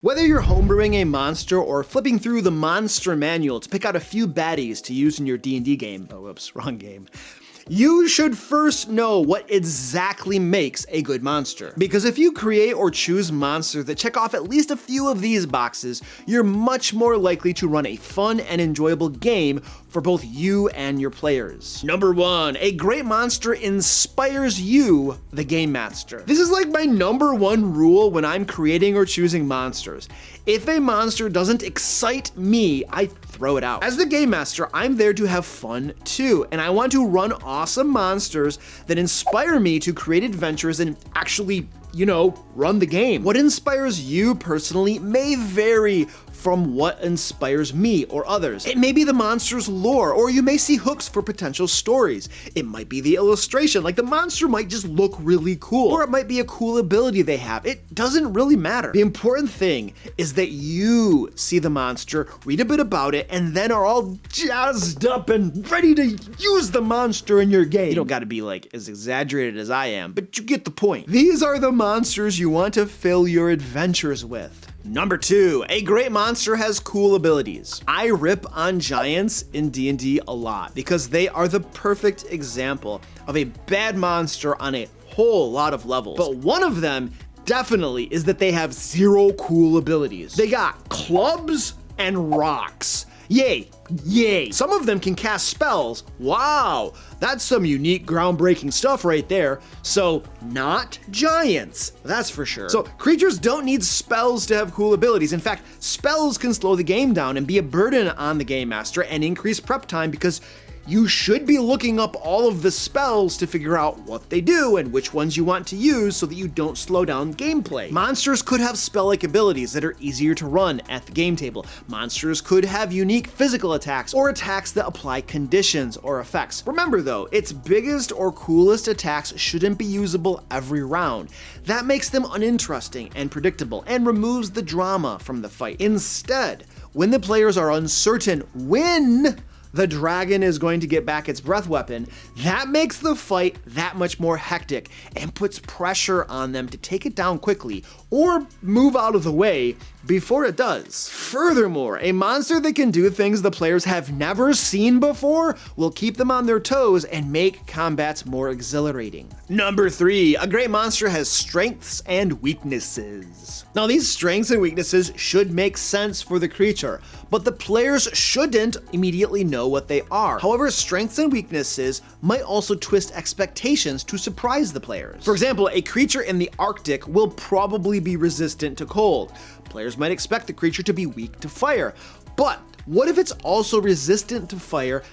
Whether you're homebrewing a monster or flipping through the monster manual to pick out a few baddies to use in your D&D game, oh whoops, wrong game, you should first know what exactly makes a good monster. Because if you create or choose monsters that check off at least a few of these boxes, you're much more likely to run a fun and enjoyable game for both you and your players. Number 1, a great monster inspires you, the game master. This is like my number 1 rule when I'm creating or choosing monsters. If a monster doesn't excite me, I throw it out. As the game master, I'm there to have fun too, and I want to run awesome monsters that inspire me to create adventures and actually, run the game. What inspires you personally may vary from what inspires me or others. It may be the monster's lore, or you may see hooks for potential stories. It might be the illustration, like the monster might just look really cool, or it might be a cool ability they have. It doesn't really matter. The important thing is that you see the monster, read a bit about it, and then are all jazzed up and ready to use the monster in your game. You don't gotta be like as exaggerated as I am, but you get the point. These are the monsters you want to fill your adventures with. Number 2, a great monster has cool abilities. I rip on giants in D&D a lot because they are the perfect example of a bad monster on a whole lot of levels. But one of them definitely is that they have 0 cool abilities. They got clubs and rocks. Yay. Some of them can cast spells. Wow, that's some unique, groundbreaking stuff right there. So, not giants, that's for sure. So, creatures don't need spells to have cool abilities. In fact, spells can slow the game down and be a burden on the game master and increase prep time because you should be looking up all of the spells to figure out what they do and which ones you want to use so that you don't slow down gameplay. Monsters could have spell-like abilities that are easier to run at the game table. Monsters could have unique physical attacks or attacks that apply conditions or effects. Remember though, its biggest or coolest attacks shouldn't be usable every round. That makes them uninteresting and predictable and removes the drama from the fight. Instead, when the players are uncertain when the dragon is going to get back its breath weapon, that makes the fight that much more hectic and puts pressure on them to take it down quickly or move out of the way before it does. Furthermore, a monster that can do things the players have never seen before will keep them on their toes and make combats more exhilarating. Number 3, a great monster has strengths and weaknesses. Now these strengths and weaknesses should make sense for the creature, but the players shouldn't immediately know what they are. However, strengths and weaknesses might also twist expectations to surprise the players. For example, a creature in the Arctic will probably be resistant to cold. Players might expect the creature to be weak to fire, but what if it's also resistant to fire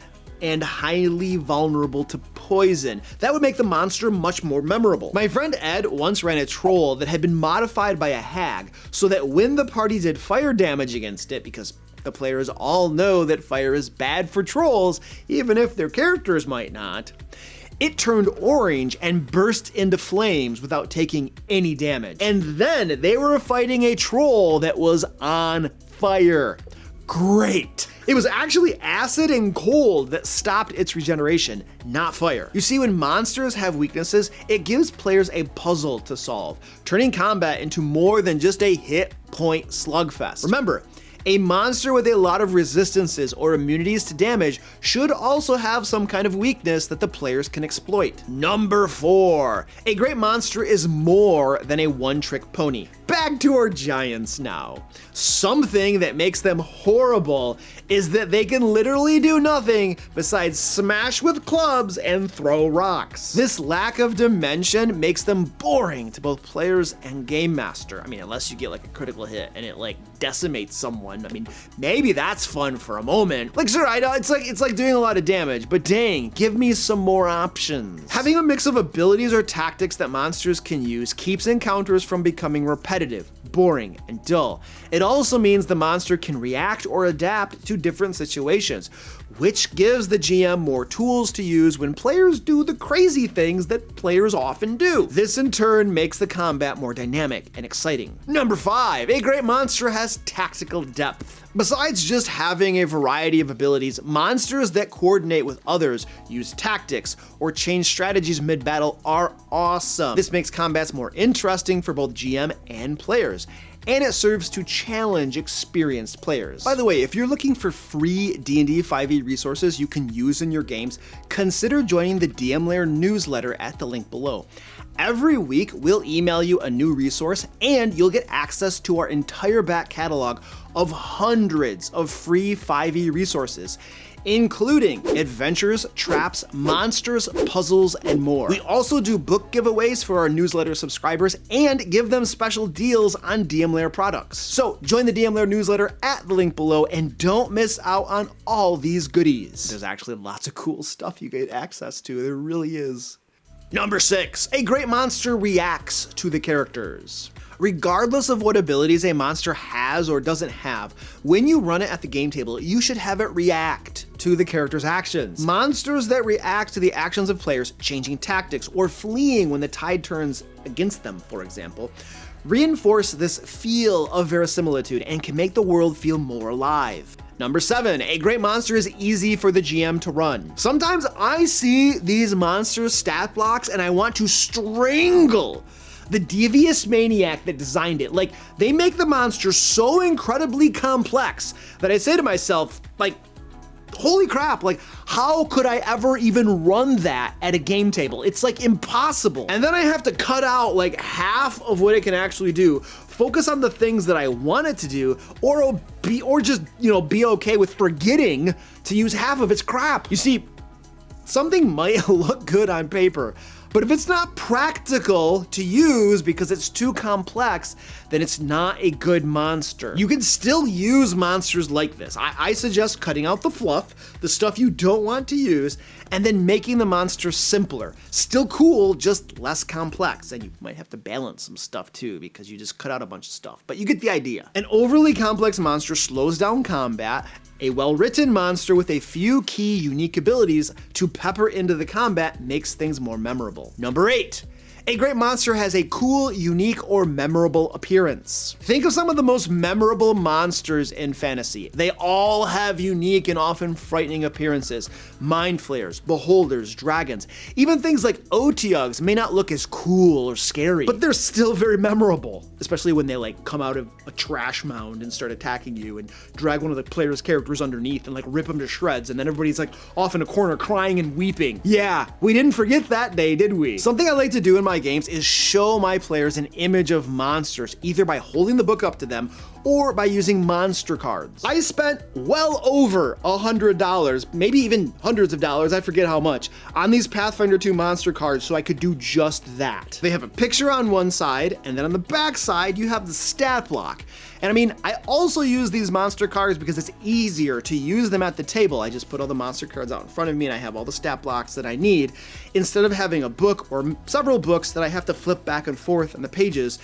and highly vulnerable to poison? That would make the monster much more memorable. My friend Ed once ran a troll that had been modified by a hag so that when the party did fire damage against it, because the players all know that fire is bad for trolls, even if their characters might not, it turned orange and burst into flames without taking any damage. And then they were fighting a troll that was on fire. Great. It was actually acid and cold that stopped its regeneration, not fire. You see, when monsters have weaknesses, it gives players a puzzle to solve, turning combat into more than just a hit point slugfest. Remember, a monster with a lot of resistances or immunities to damage should also have some kind of weakness that the players can exploit. Number 4, a great monster is more than a one-trick pony. Back to our giants now. Something that makes them horrible is that they can literally do nothing besides smash with clubs and throw rocks. This lack of dimension makes them boring to both players and game master. I mean, unless you get like a critical hit and it like decimates someone. I mean, maybe that's fun for a moment. Like, sure, I know it's like doing a lot of damage, but dang, give me some more options. Having a mix of abilities or tactics that monsters can use keeps encounters from becoming repetitive, boring, and dull. It also means the monster can react or adapt to different situations, which gives the GM more tools to use when players do the crazy things that players often do. This in turn makes the combat more dynamic and exciting. Number 5, a great monster has tactical depth. Besides just having a variety of abilities, monsters that coordinate with others, use tactics, or change strategies mid-battle are awesome. This makes combats more interesting for both GM and players. and it serves to challenge experienced players. By the way, if you're looking for free D&D 5e resources you can use in your games, consider joining the DM Lair newsletter at the link below. Every week, we'll email you a new resource and you'll get access to our entire back catalog of hundreds of free 5e resources, including adventures, traps, monsters, puzzles, and more. We also do book giveaways for our newsletter subscribers and give them special deals on DM Lair products. So join the DM Lair newsletter at the link below and don't miss out on all these goodies. There's actually lots of cool stuff you get access to, there really is. Number 6, a great monster reacts to the characters. Regardless of what abilities a monster has or doesn't have, when you run it at the game table, you should have it react to the character's actions. Monsters that react to the actions of players, changing tactics or fleeing when the tide turns against them, for example, reinforce this feel of verisimilitude and can make the world feel more alive. Number 7, a great monster is easy for the GM to run. Sometimes I see these monsters' stat blocks and I want to strangle the devious maniac that designed it. Like, they make the monster so incredibly complex that I say to myself, like, holy crap, like, how could I ever even run that at a game table? It's like impossible. And then I have to cut out like half of what it can actually do, focus on the things that I want it to do, or just, be okay with forgetting to use half of its crap. You see, something might look good on paper, but if it's not practical to use because it's too complex, then it's not a good monster. You can still use monsters like this. I suggest cutting out the fluff, the stuff you don't want to use, and then making the monster simpler. Still cool, just less complex. And you might have to balance some stuff too because you just cut out a bunch of stuff, but you get the idea. An overly complex monster slows down combat. A well-written monster with a few key unique abilities to pepper into the combat makes things more memorable. Number 8. A great monster has a cool, unique, or memorable appearance. Think of some of the most memorable monsters in fantasy. They all have unique and often frightening appearances. Mind flayers, beholders, dragons. Even things like Otyughs may not look as cool or scary, but they're still very memorable, especially when they come out of a trash mound and start attacking you and drag one of the player's characters underneath and rip them to shreds, and then everybody's off in a corner crying and weeping. Yeah, we didn't forget that day, did we? Something I like to do in my games is show my players an image of monsters, either by holding the book up to them or by using monster cards. I spent well over $100, maybe even hundreds of dollars, I forget how much, on these Pathfinder 2 monster cards so I could do just that. They have a picture on one side, and then on the back side you have the stat block. And I also use these monster cards because it's easier to use them at the table. I just put all the monster cards out in front of me and I have all the stat blocks that I need, instead of having a book or several books that I have to flip back and forth on the pages,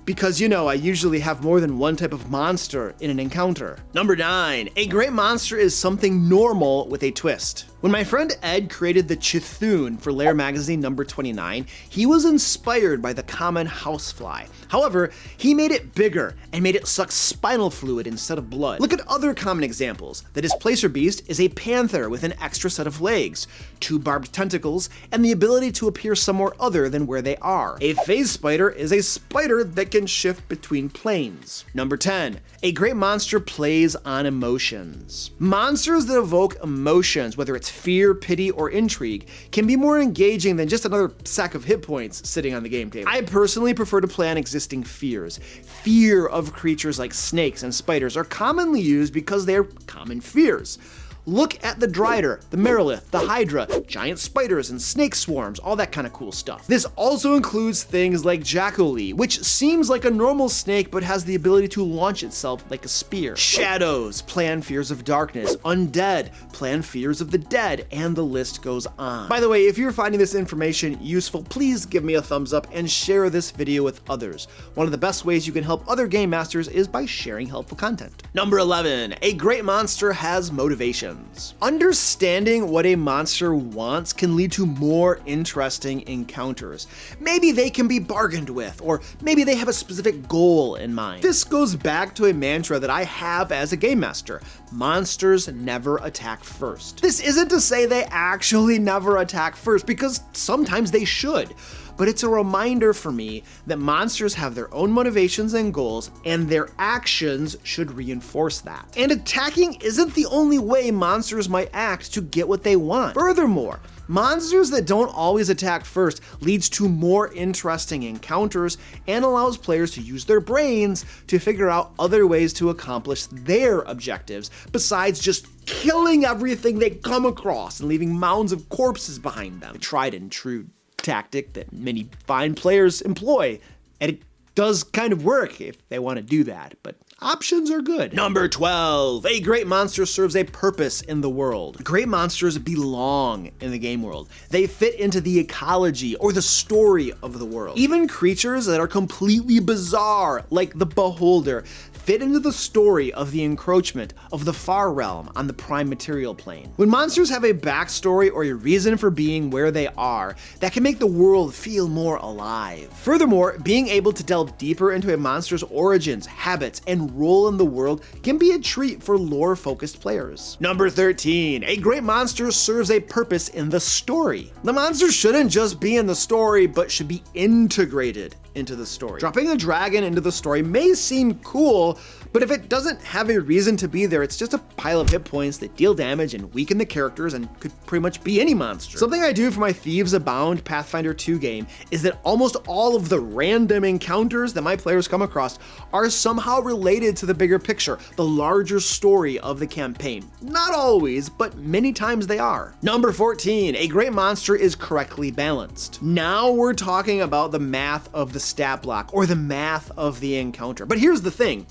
because I usually have more than one type of monster in an encounter. Number 9, a great monster is something normal with a twist. When my friend Ed created the Chthun for Lair magazine number 29, he was inspired by the common housefly. However, he made it bigger and made it suck spinal fluid instead of blood. Look at other common examples. The Displacer Beast is a panther with an extra set of legs, 2 barbed tentacles, and the ability to appear somewhere other than where they are. A phase spider is a spider that can shift between planes. Number 10, a great monster plays on emotions. Monsters that evoke emotions, whether it's fear, pity, or intrigue, can be more engaging than just another sack of hit points sitting on the game table. I personally prefer to play on existing fears. Fear of creatures like snakes and spiders are commonly used because they're common fears. Look at the Drider, the Merilith, the Hydra, giant spiders and snake swarms, all that kind of cool stuff. This also includes things like Jackolee, which seems like a normal snake but has the ability to launch itself like a spear. Shadows play on fears of darkness, Undead play on fears of the dead, and the list goes on. By the way, if you're finding this information useful, please give me a thumbs up and share this video with others. One of the best ways you can help other game masters is by sharing helpful content. Number 11, a great monster has motivation. Understanding what a monster wants can lead to more interesting encounters. Maybe they can be bargained with, or maybe they have a specific goal in mind. This goes back to a mantra that I have as a game master: monsters never attack first. This isn't to say they actually never attack first, because sometimes they should. but it's a reminder for me that monsters have their own motivations and goals, and their actions should reinforce that. And attacking isn't the only way monsters might act to get what they want. Furthermore, monsters that don't always attack first leads to more interesting encounters and allows players to use their brains to figure out other ways to accomplish their objectives besides just killing everything they come across and leaving mounds of corpses behind them. A tried and true tactic that many fine players employ, and it does kind of work if they want to do that, but options are good. Number 12, a great monster serves a purpose in the world. Great monsters belong in the game world. They fit into the ecology or the story of the world. Even creatures that are completely bizarre, like the Beholder, fit into the story of the encroachment of the Far Realm on the Prime Material plane. When monsters have a backstory or a reason for being where they are, that can make the world feel more alive. Furthermore, being able to delve deeper into a monster's origins, habits, and role in the world can be a treat for lore-focused players. Number 13, a great monster serves a purpose in the story. The monster shouldn't just be in the story, but should be integrated into the story. Dropping a dragon into the story may seem cool, but if it doesn't have a reason to be there, it's just a pile of hit points that deal damage and weaken the characters and could pretty much be any monster. Something I do for my Thieves Abound Pathfinder 2 game is that almost all of the random encounters that my players come across are somehow related to the bigger picture, the larger story of the campaign. Not always, but many times they are. Number 14, a great monster is correctly balanced. Now we're talking about the math of the stat block or the math of the encounter. But here's the thing.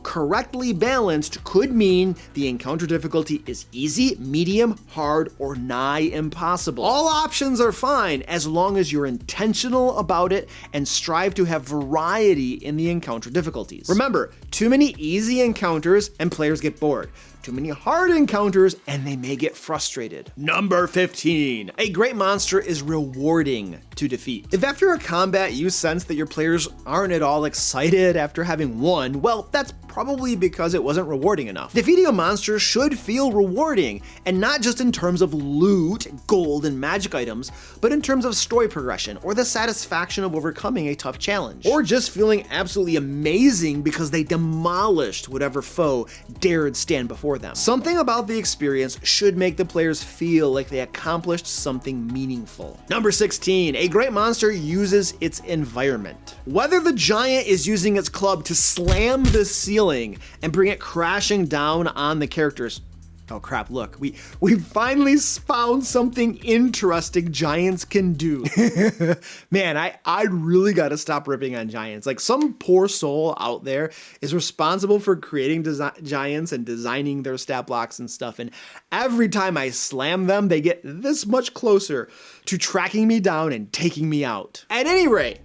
Correctly balanced could mean the encounter difficulty is easy, medium, hard, or nigh impossible. All options are fine as long as you're intentional about it and strive to have variety in the encounter difficulties. Remember, too many easy encounters and players get bored. Too many hard encounters and they may get frustrated. Number 15, a great monster is rewarding to defeat. If after a combat you sense that your players aren't at all excited after having won, well, that's probably because it wasn't rewarding enough. Defeating a monster should feel rewarding, and not just in terms of loot, gold, and magic items, but in terms of story progression or the satisfaction of overcoming a tough challenge. Or just feeling absolutely amazing because they demolished whatever foe dared stand before them. Something about the experience should make the players feel like they accomplished something meaningful. Number 16, a great monster uses its environment. Whether the giant is using its club to slam the ceiling and bring it crashing down on the characters. Oh crap, look, we finally found something interesting giants can do. Man, I really gotta stop ripping on giants. Like, some poor soul out there is responsible for creating giants and designing their stat blocks and stuff, and every time I slam them, they get this much closer to tracking me down and taking me out. At any rate,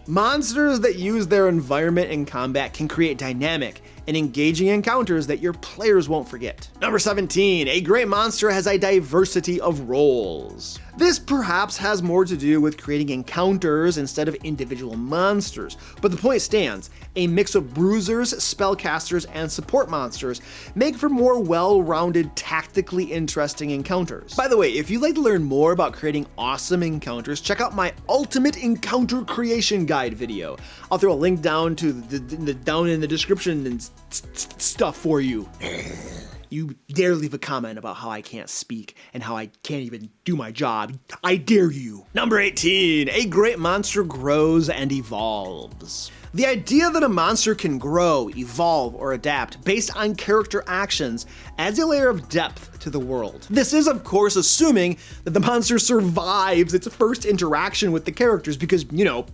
monsters that use their environment in combat can create dynamic and engaging encounters that your players won't forget. Number 17, a great monster has a diversity of roles. This perhaps has more to do with creating encounters instead of individual monsters, but the point stands. A mix of bruisers, spellcasters, and support monsters make for more well-rounded, tactically interesting encounters. By the way, if you'd like to learn more about creating awesome encounters, check out my Ultimate Encounter Creation Guide video. I'll throw a link down to down in the description and stuff for you. You dare leave a comment about how I can't speak and how I can't even do my job. I dare you. Number 18, a great monster grows and evolves. The idea that a monster can grow, evolve, or adapt based on character actions adds a layer of depth to the world. This is, of course, assuming that the monster survives its first interaction with the characters because, you know,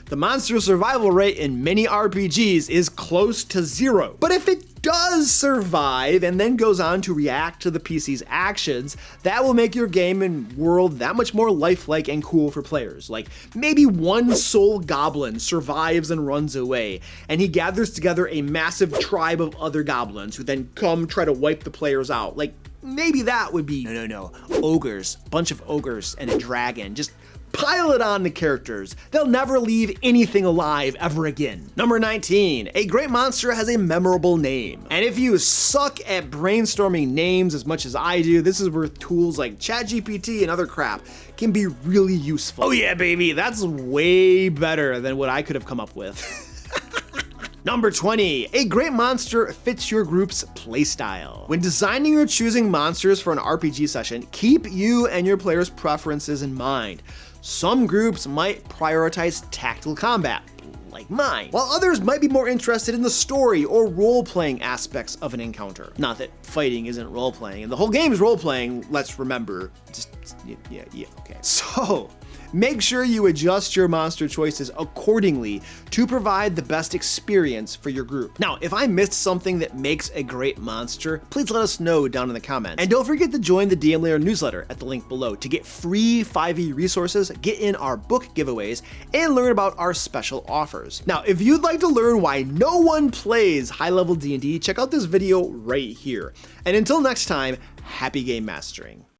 the monster survival rate in many RPGs is close to 0. But if it does survive and then goes on to react to the PC's actions, that will make your game and world that much more lifelike and cool for players. Like, maybe one soul goblin survives and runs away, and he gathers together a massive tribe of other goblins who then come try to wipe the players out. Like, maybe that would be, no, ogres, bunch of ogres and a dragon, just Pile it on the characters. They'll never leave anything alive ever again. Number 19, a great monster has a memorable name. And if you suck at brainstorming names as much as I do, this is where tools like ChatGPT and other crap can be really useful. Oh yeah, baby, that's way better than what I could have come up with. Number 20, a great monster fits your group's playstyle. When designing or choosing monsters for an RPG session, keep you and your players' preferences in mind. Some groups might prioritize tactical combat, like mine, while others might be more interested in the story or role-playing aspects of an encounter. Not that fighting isn't role-playing, and the whole game is role-playing, let's remember. Yeah, okay. So, make sure you adjust your monster choices accordingly to provide the best experience for your group. Now, if I missed something that makes a great monster, please let us know down in the comments. And don't forget to join the DM Lair newsletter at the link below to get free 5e resources, get in our book giveaways, and learn about our special offers. Now, if you'd like to learn why no one plays high-level D&D, check out this video right here. And until next time, happy game mastering.